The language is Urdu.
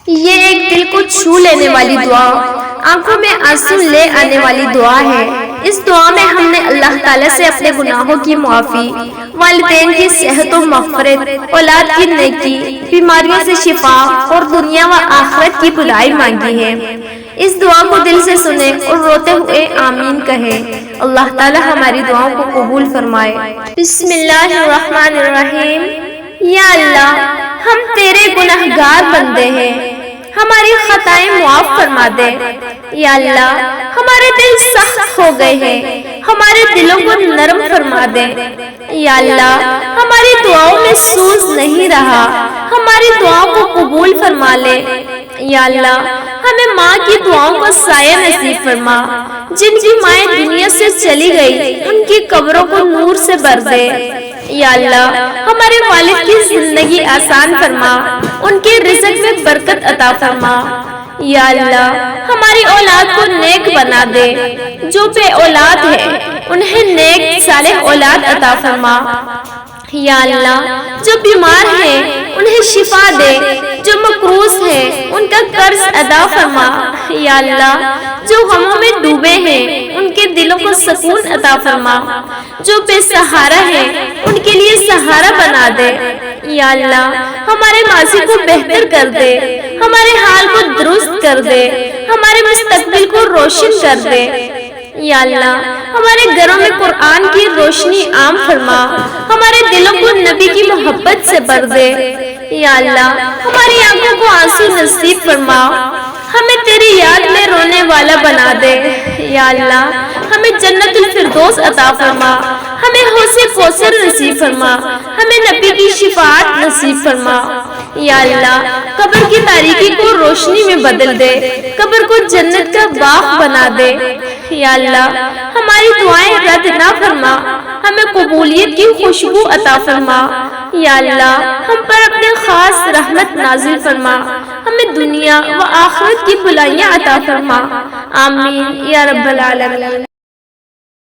یہ ایک دل کو چھو لینے والی دعا، آنکھوں میں آنسو لے آنے والی دعا ہے۔ اس دعا میں ہم نے اللہ تعالیٰ سے اپنے گناہوں کی معافی، والدین کی صحت و مغفرت، اولاد کی نیکی، بیماریوں سے شفا اور دنیا و آخرت کی بھلائی مانگی ہے۔ اس دعا کو دل سے سنیں اور روتے ہوئے آمین کہیں۔ اللہ تعالیٰ ہماری دعاؤں کو قبول فرمائے۔ بسم اللہ الرحمن الرحیم۔ یا اللہ، ہم تیرے گنہگار بندے ہیں، ہماری خطائیں معاف فرما دے۔ یا اللہ، ہمارے دل سخت ہو گئے ہیں، ہمارے دلوں کو نرم فرما دے۔ یا اللہ، ہماری دعاؤں میں سوز نہیں رہا، ہماری دعاؤں کو قبول فرما لے۔ یا اللہ، ہمیں ماں کی دعاؤں کا سایہ نصیب فرما، جن کی مائیں دنیا سے چلی گئی ان کی قبروں کو نور سے بھر دے۔ یا اللہ، ہمارے والد کی زندگی آسان فرما، ان کے رزق میں برکت عطا فرما۔ یا اللہ، ہماری اولاد کو نیک بنا دے، جو بے اولاد ہے انہیں نیک صالح اولاد عطا فرما۔ یا اللہ، جو بیمار ہیں انہیں شفا دے، جو مقروض ہیں ان کا قرض ادا فرما۔ یا اللہ، جو غموں میں ڈوبے ہیں ان کے دلوں کو سکون عطا فرما، جو بے سہارا ہیں ان کے لیے سہارا بنا دے۔ یا اللہ، ہمارے ماضی کو بہتر کر دے، ہمارے حال کو درست کر دے، ہمارے مستقبل کو روشن کر دے۔ یا اللہ، ہمارے گھروں میں قرآن کی روشنی عام فرما، ہمارے دلوں کو نبی کی محبت سے بھر دے۔ یا اللہ، ہماری آنکھوں کو آنسو نصیب فرما، ہمیں تیری یاد میں رونے والا بنا دے۔ یا اللہ، ہمیں جنت الفردوس عطا فرما، ہمیں حوض کوثر نصیب فرما، ہمیں نبی کی شفاعت نصیب فرما۔ یا اللہ، قبر کی تاریکی کو روشنی میں بدل دے، قبر کو جنت کا باغ بنا دے۔ یا اللہ، ہماری دعائیں رد نہ فرما، ہمیں قبولیت کی خوشبو عطا فرما۔ یا اللہ، ہم پر اپنے خاص رحمت نازل فرما، ہمیں دنیا و آخرت کی بھلائیاں عطا فرما۔ آمین یا رب العالمین۔